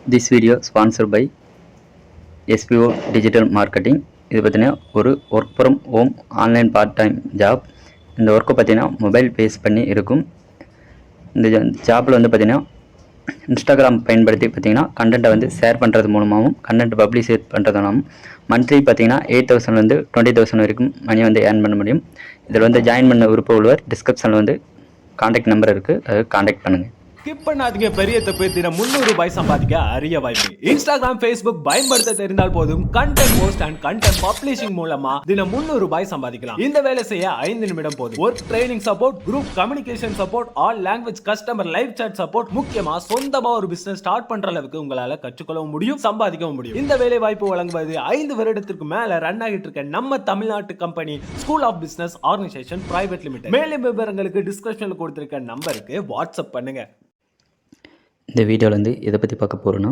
This video sponsored by SPO Digital Marketing. இது பார்த்தீங்கன்னா ஒரு work from home online part time job. இந்த ஒர்க்கை பார்த்தீங்கன்னா மொபைல் பேஸ் பண்ணி இருக்கும். இந்த ஜாப்பில் வந்து பார்த்தீங்கன்னா இன்ஸ்டாகிராம் பயன்படுத்தி பார்த்தீங்கன்னா கண்டென்ட்டை வந்து ஷேர் பண்ணுறது மூலமாகவும் கண்டென்ட் பப்ளிஷ் பண்ணுறதுனாலும் மந்த்லி பார்த்தீங்கன்னா 8,000 20,000 வரைக்கும் மணி வந்து ஏர்ன் பண்ண முடியும். இதில் வந்து ஜாயின் பண்ண விருப்பம் உள்ளவர் டிஸ்கிரிப்ஷனில் வந்து கான்டாக்ட் நம்பர் இருக்குது, அதை கான்டாக்ட் பண்ணுங்கள். ஸ்கிப் பண்ணாதீங்க. பெரிய தப்பு. தினம் 300 ரூபாய் சம்பாதிக்க அரிய வாய்ப்பு. இன்ஸ்டாகிராம், Facebook பயன்படுத்த தெரிந்தால் போதும். Content post and content publishing மூலமா தினம் 300 ரூபாய் சம்பாதிக்கலாம். இந்த வேலை செய்ய 5 நிமிடம் போதும். Work training support, group communication support, all language customer live chat support, முக்கியமா சொந்தமா ஒரு பிசினஸ் ஸ்டார்ட் பண்ற அளவுக்கு உங்களால கற்றுக்கொள்ளவும் முடியும், சம்பாதிக்கவும் முடியும். இந்த வேலை வாய்ப்பு வழங்குவது 5 வருடத்திற்கு மேல ரன் ஆகிட்டு இருக்க நம்ம தமிழ்நாட்டு company school of business organisation private limited. மேலும் விவரங்களுக்கு டிஸ்கிரிப்ஷன்ல கொடுத்திருக்க நம்பருக்கு வாட்ஸ்அப் பண்ணுங்க. இந்த வீடியோவில் வந்து இதை பற்றி பார்க்க போகிறோன்னா,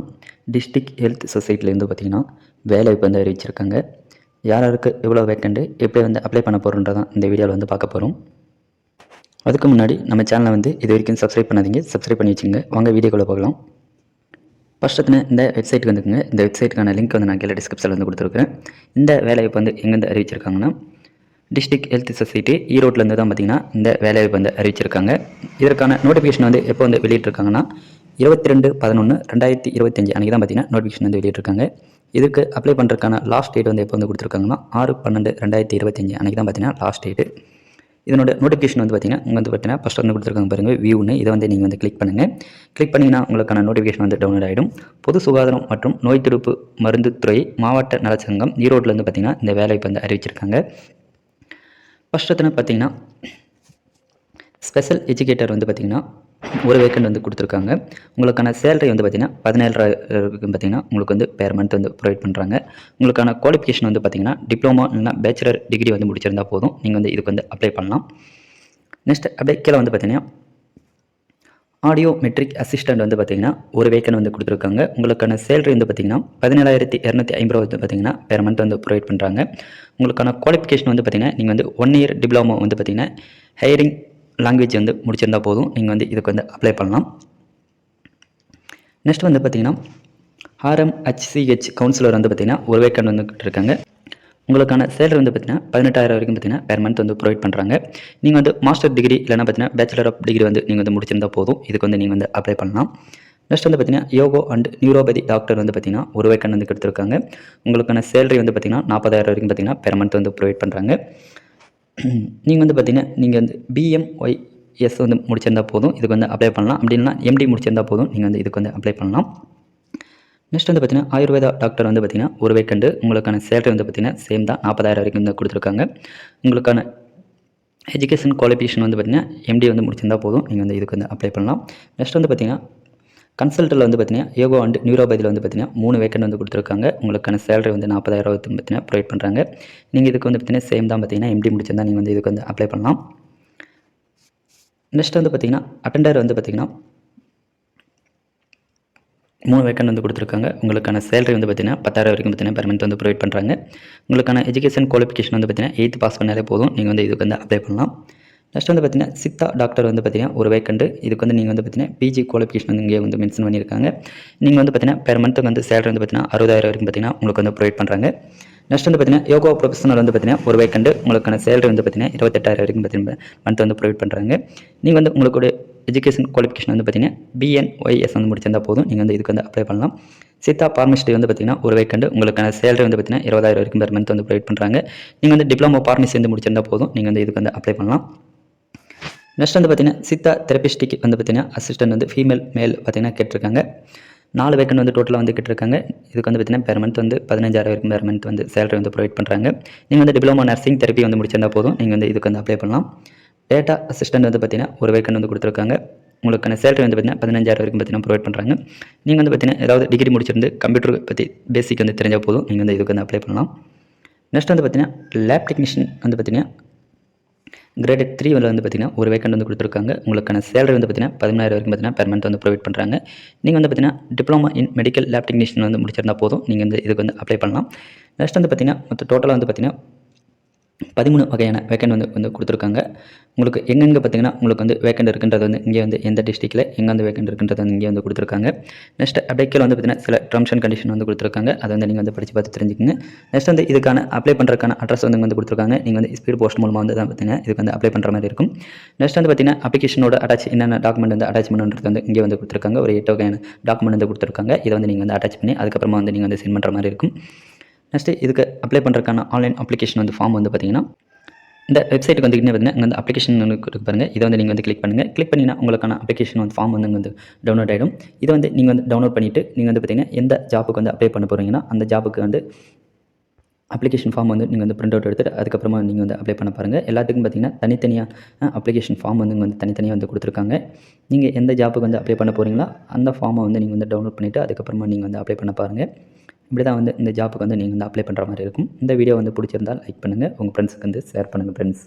டிஸ்ட்ரிக்ட் ஹெல்த் சொசைட்டிலேருந்து பார்த்திங்கன்னா வேலைவாய்ப்பு வந்து அறிவிச்சிருக்காங்க. யாருக்கு எவ்வளோ வேக்கண்ட்டு எப்படி வந்து அப்ளை பண்ண போகிறோன்றதான் இந்த வீடியோவில் வந்து பார்க்க போகிறோம். அதுக்கு முன்னாடி நம்ம சேனலை வந்து இது வரைக்கும் சப்ஸ்கிரைப் பண்ணாதீங்க, சப்ஸ்கிரைப் பண்ணி வச்சுங்க. வாங்க வீடியோக்குள்ளே பார்க்கலாம். ஃபஸ்ட்டு இந்த வெப்சைட்டுக்கு வந்துக்குங்க. இந்த வெப்சைட்டுக்கான லிங்க் வந்து நான் கீழே டிஸ்கிரிப்ஷனில் வந்து கொடுத்துருக்குறேன். இந்த வேலைவாய்ப்பு வந்து எங்கேருந்து அறிவிச்சிருக்காங்கன்னா, டிஸ்ட்ரிக்ட் ஹெல்த் சொசைட்டி ஈரோட்லேருந்து தான் பார்த்திங்கன்னா இந்த வேலைவாய்ப்பு வந்து அறிவிச்சிருக்காங்க. இதற்கான நோட்டிஃபிகேஷன் வந்து எப்போ வந்து வெளியிட்டிருக்காங்கன்னா 22/11/2025 அன்றைக்கி தான் பார்த்திங்கன்னா நோட்டிஃபிகேஷன் வந்து வெளியிட்டிருக்காங்க. இதுக்கு அப்ளை பண்ணுறதுக்கான லாஸ்ட் டேட் வந்து எப்போ வந்து கொடுத்துருக்காங்கன்னா 6/12/2025 அன்றைக்கி தான் பார்த்திங்கன்னா லாஸ்ட் டேட்டு. இதனோட நோட்டிஃபிகேஷன் வந்து பார்த்திங்கன்னா இங்கே வந்து பார்த்திங்கன்னா ஃபஸ்ட் வந்து கொடுத்துருக்காங்க பாருங்கள், வியூன்னு. இதை வந்து நீங்கள் வந்து கிளிக் பண்ணுங்கள். கிளிக் பண்ணிங்கன்னா உங்களுக்கான நோட்டிஃபிகேஷன் வந்து டவுன்லோட் ஆகிடும். பொது சுகாதாரம் மற்றும் நோய் தடுப்பு மருந்து துறை மாவட்ட நலச்சங்கம் ஈரோட்டில் வந்து பார்த்திங்கன்னா இந்த வேலைக்கு வந்து அறிவிச்சிருக்காங்க. ஃபஸ்ட்டு பார்த்திங்கன்னா ஸ்பெஷல் எஜுகேட்டர் வந்து பார்த்திங்கன்னா ஒரு வேக்கண்ட் வந்து கொடுத்துருக்காங்க. உங்களுக்கான சேலரி வந்து பார்த்திங்கன்னா 17,000 பார்த்திங்கன்னா உங்களுக்கு வந்து பேர் மந்த் வந்து ப்ரொவைட் பண்ணுறாங்க. உங்களுக்கான குவாலிஃபிகேஷன் வந்து பார்த்திங்கன்னா டிப்ளமோ இல்லைனா பேச்சுலர் டிகிரி வந்து முடிச்சிருந்தா போதும், நீங்கள் வந்து இதுக்கு வந்து அப்ளை பண்ணலாம். நெக்ஸ்ட் அப்படியே கீழே வந்து பார்த்திங்கன்னா ஆடியோ மெட்ரிக் அசிஸ்டண்ட் வந்து பார்த்திங்கன்னா ஒரு வேக்கண்ட் வந்து கொடுத்துருக்காங்க. உங்களுக்கான சேலரி வந்து பார்த்திங்கன்னா 17,250 வந்து பார்த்திங்கன்னா பேர் மந்த் வந்து ப்ரொவைட் பண்ணுறாங்க. உங்களுக்கான குவாலிஃபிகேஷன் வந்து பார்த்திங்கன்னா நீங்கள் வந்து 1 இயர் டிப்ளமோ வந்து பார்த்திங்கன்னா ஹையரிங் லாங்குவேஜ் வந்து முடிச்சிருந்தால் போதும், நீங்கள் வந்து இதுக்கு வந்து அப்ளை பண்ணலாம். நெக்ஸ்ட் வந்து பார்த்திங்கன்னா RMHCH கவுன்சிலர் வந்து பார்த்திங்கன்னா ஒரு வேக்கண்ட் வந்து இருக்காங்க. உங்களுக்கான சேலரி வந்து பார்த்திங்கன்னா 18,000 வரைக்கும் பார்த்திங்கன்னா பேர் மந்த் வந்து ப்ரொவைட் பண்ணுறாங்க. நீங்கள் வந்து மாஸ்டர் டிகிரி இல்லைனா பார்த்திங்கன்னா பேச்சுலர் ஆஃப் டிகிரி வந்து நீங்கள் வந்து முடிச்சிருந்தால் போதும், இதுக்கு வந்து நீங்கள் வந்து அப்ளை பண்ணலாம். நெக்ஸ்ட் வந்து பார்த்திங்கன்னா யோகோ அண்ட் நியூரோபதி டாக்டர் வந்து பார்த்திங்கன்னா ஒரு வேக்கண்ட் வந்து கொடுத்துருக்காங்க. உங்களுக்கான சேலரி வந்து பார்த்திங்கன்னா 40,000 வரைக்கும் பார்த்திங்கன்னா பேர் மந்த் வந்து ப்ரொவைட் பண்ணுறாங்க. நீங்கள் வந்து பார்த்திங்கன்னா நீங்கள் வந்து BMYS வந்து முடிச்சிருந்தால் போதும், இதுக்கு வந்து அப்ளை பண்ணலாம். அப்படின்னா MD முடிச்சிருந்தால் போதும், நீங்கள் வந்து இதுக்கு வந்து அப்ளை பண்ணலாம். நெக்ஸ்ட் வந்து பார்த்திங்கன்னா ஆயுர்வேதா டாக்டர் வந்து பார்த்திங்கன்னா ஒரு வேக்கண்டு. உங்களுக்கான சேலரி வந்து பார்த்திங்கன்னா சேம் தான், 40,000 வரைக்கும் வந்து கொடுத்துருக்காங்க. உங்களுக்கான எஜுகேஷன் குவாலிஃபிகேஷன் வந்து பார்த்திங்கன்னா MD வந்து முடிச்சிருந்தால் போதும், நீங்கள் வந்து இதுக்கு வந்து அப்ளை பண்ணலாம். நெக்ஸ்ட் வந்து பார்த்திங்கன்னா கன்சல்ட்டில் வந்து பார்த்திங்கன்னா யோகோ அண்ட் நியூரோபதியில் வந்து பார்த்திங்கன்னா 3 வேக்கண்ட் வந்து கொடுத்துருக்காங்க. உங்களுக்கான சேலரி வந்து 40,000 வந்து பார்த்திங்கன்னா ப்ரொவைட் பண்ணுறாங்க. நீங்கள் இதுக்கு வந்து பார்த்திங்கன்னா சேம் தான், பார்த்திங்கன்னா MD முடிச்சிருந்தா நீங்கள் வந்து இதுக்கு வந்து அப்ளை பண்ணலாம். நெக்ஸ்ட் வந்து பார்த்திங்கன்னா அட்டெண்டர் வந்து பார்த்திங்கன்னா 3 வேக்கண்ட் வந்து கொடுத்துருக்காங்க. உங்களுக்கான சேலரி வந்து பார்த்திங்கன்னா 10,000 வரைக்கும் பார்த்திங்கன்னா பெர் மந்த் வந்து ப்ரொவைட் பண்ணுறாங்க. உங்களுக்கான எஜுகேஷன் குவாலிஃபிகேஷன் வந்து பார்த்திங்கன்னா 8th பாஸ் பண்ணாலே போதும், நீங்கள் வந்து இதுக்கு வந்து அப்ளை பண்ணலாம். நெக்ஸ்ட் வந்து பார்த்திங்கன்னா சித்தா டாக்டர் வந்து பார்த்திங்கன்னா ஒரு வேக்கண்டு. இதுக்கு வந்து நீங்கள் வந்து பார்த்திங்கன்னா PG குவாலிஃபிகேஷன் வந்து இங்கே வந்து மென்ஷன் பண்ணியிருக்காங்க. நீங்கள் வந்து பார்த்திங்கன்னா பெர் மந்த்துக்கு வந்து சேலரி வந்து பார்த்திங்கன்னா 60,000 வரைக்கும் பார்த்திங்கன்னா உங்களுக்கு வந்து ப்ரொவைட் பண்ணுறாங்க. நெக்ஸ்ட் வந்து பார்த்திங்கன்னா யோகா ப்ரொஃபஷனல் வந்து பார்த்திங்கன்னா ஒரு வேக்கண்டு. உங்களுக்கான சேலரி வந்து பார்த்திங்கன்னா 28,000 வரைக்கும் பார்த்திங்கன்னா மந்த் வந்து ப்ரொவைட் பண்ணுறாங்க. நீங்கள் வந்து உங்களுடைய எஜுகேஷன் குவாலிஃபிகேஷன் வந்து பார்த்திங்கன்னா BNYS வந்து முடிச்சிருந்தால் போதும், நீங்கள் வந்து இதுக்கு வந்து அப்ளை பண்ணலாம். சித்தா பார்மசிஸ்ட் வந்து பார்த்திங்கன்னா ஒரு வேக்கண்டு. உங்களுக்கான சேலரி வந்து பார்த்திங்கன்னா 20,000 வரைக்கும் பெர் மந்த் வந்து ப்ரொவைட் பண்ணுறாங்க. நீங்கள் வந்து டிப்ளமோ பார்மசி வந்து முடிச்சிருந்தால் போதும், நீங்கள் வந்து இதுக்கு வந்து அப்ளை பண்ணலாம். நெக்ஸ்ட் வந்து பார்த்திங்கன்னா சித்தா தெரபிஸ்டிக் வந்து பார்த்திங்கன்னா அசிஸ்டன்ட் வந்து ஃபீமேல் மேல் பார்த்திங்கன்னா கேட்டிருக்காங்க. 4 வேக்கண்ட் வந்து டோட்டலாக வந்து கேட்டிருக்காங்க. இதுக்கு வந்து பார்த்திங்கன்னா பெர் மந்த் வந்து 15,000 வரைக்கும் பெர் மந்த் வந்து சேலரி வந்து ப்ரொவைட் பண்ணுறாங்க. நீங்கள் வந்து டிப்ளமோ நர்சிங் தெரப்பி வந்து முடிச்சிருந்தால் போதும், நீங்கள் வந்து இதுக்கு வந்து அப்ளை பண்ணலாம். டேட்டா அசிஸ்டன்ட் வந்து பார்த்திங்கன்னா ஒரு வேக்கண்ட் வந்து கொடுத்துருக்காங்க. உங்களுக்கான சேலரி வந்து பார்த்திங்கன்னா 15,000 வரைக்கும் பார்த்திங்கன்னா ப்ரொவைட் பண்ணுறாங்க. நீங்கள் வந்து பார்த்திங்கன்னா ஏதாவது டிகிரி முடிச்சிருந்து கம்ப்யூட்டர் பற்றி பேசிக் வந்து தெரிஞ்சால் போதும், நீங்கள் வந்து இதுக்கு வந்து அப்ளை பண்ணலாம். நெக்ஸ்ட் வந்து பார்த்திங்கன்னா லேப் டெக்னீஷியன் வந்து பார்த்திங்கன்னா கிரேட் 3 வந்து பார்த்திங்கன்னா ஒரு வேக்கண்ட் வந்து கொடுத்துருக்காங்க. உங்களுக்கான சேலரி வந்து பார்த்திங்கன்னா 17,000 வரைக்கும் பார்த்திங்கன்னா பெர் மந்த் வந்து ப்ரொவைட் பண்ணுறாங்க. நீங்கள் வந்து பார்த்திங்கன்னா diploma in medical lab technician வந்து முடிச்சிருந்தால் போதும், நீங்கள் வந்து இதுக்கு வந்து அப்ளை பண்ணலாம். நெக்ஸ்ட் வந்து பார்த்திங்கன்னா மொத்த டோட்டலாக வந்து பார்த்திங்கன்னா 13 வகையான வேக்கண்ட் வந்து கொடுத்துருக்காங்க. உங்களுக்கு எங்கெங்கே பார்த்தீங்கன்னா உங்களுக்கு வந்து வேக்கண்ட் இருக்குன்றது வந்து இங்கே வந்து எந்த டிஸ்ட்ரிக்ட்டில் எங்கே வந்து வேக்கண்ட் இருக்குன்றது வந்து இங்கே வந்து கொடுத்துருக்காங்க. நெக்ஸ்ட் அப்படியே கீழே வந்து பார்த்தீங்கன்னா சில டெர்ம்ஸ் அண்ட் கண்டிஷன் வந்து கொடுத்துருக்காங்க. அதை வந்து நீங்கள் வந்து படித்து பார்த்து தெரிஞ்சுக்கங்க. நெக்ஸ்ட் வந்து இதுக்கான அப்ளை பண்ணுறதுக்கான அட்ரஸ் வந்து கொடுத்துருக்காங்க. நீங்கள் வந்து ஸ்பீட் போஸ்ட் மூலமாக வந்து தான் பார்த்தீங்கன்னா இதுக்கு வந்து அப்ளை பண்ணுற மாதிரி இருக்கும். நெக்ஸ்ட் வந்து பார்த்தீங்கன்னா அப்ளிகேஷனோட அட்டாச் என்னென்ன டாக்குமெண்ட் வந்து அட்டாச் பண்ணுன்றது வந்து இங்கே வந்து கொடுத்துருக்காங்க. ஒரு 8 வகையான டாக்குமெண்ட் வந்து கொடுத்துருக்காங்க. இதை வந்து நீங்கள் வந்து அட்டாச் பண்ணி அதுக்கப்புறமா வந்து நீங்கள் வந்து சென்ட் பண்ணுற மாதிரி இருக்கும். நெக்ஸ்ட் இதுக்கு அப்ளை பண்ணுறதுக்கான ஆன்லைன் அப்ளிகேஷன் வந்து ஃபார்ம் வந்து பார்த்தீங்கன்னா இந்த வெப்சைட்டுக்கு வந்துக்கிட்டே பார்த்தீங்கன்னா இங்கே வந்து அப்ளிகேஷன் இருக்கு பாருங்கள். இதை வந்து நீங்கள் வந்து கிளிக் பண்ணுங்கள். கிளிக் பண்ணினா உங்களுக்கான அப்ளிகேஷன் வந்து ஃபார்ம் வந்து இங்கே வந்து டவுன்லோட் ஆகிடும். இதை வந்து நீங்கள் வந்து டவுன்லோட் பண்ணிவிட்டு நீங்கள் வந்து பார்த்தீங்கன்னா எந்த ஜாப்புக்கு வந்து அப்ளை பண்ண போகிறீங்கன்னா அந்த ஜாப்புக்கு வந்து அப்ளிகேஷன் ஃபார்ம் வந்து நீங்கள் வந்து பிரிண்ட் அவுட் எடுத்துகிட்டு அதுக்கப்புறமா நீங்கள் வந்து அப்ளை பண்ண பாருங்கள். எல்லாத்துக்கும் பார்த்தீங்கன்னா தனித்தனியாக அப்ளிகேஷன் ஃபார்ம் வந்து இங்கே வந்து தனித்தனியாக வந்து கொடுத்துருக்காங்க. நீங்கள் எந்த ஜாப்புக்கு வந்து அப்ளை பண்ண போகிறீங்களோ அந்த ஃபார்மை வந்து நீங்கள் வந்து டவுன்லோட் பண்ணிவிட்டு அதுக்கப்புறமா நீங்கள் வந்து அப்ளை பண்ண பாருங்கள். இப்படி தான் வந்து இந்த ஜாப்புக்கு வந்து நீங்கள் வந்து அப்ளை பண்ணுற மாதிரி இருக்கும். இந்த வீடியோ வந்து பிடிச்சிருந்தால் லைக் பண்ணுங்கள். உங்கள் ஃப்ரெண்ட்ஸுக்கு வந்து ஷேர் பண்ணுங்கள் ஃப்ரெண்ட்ஸ்.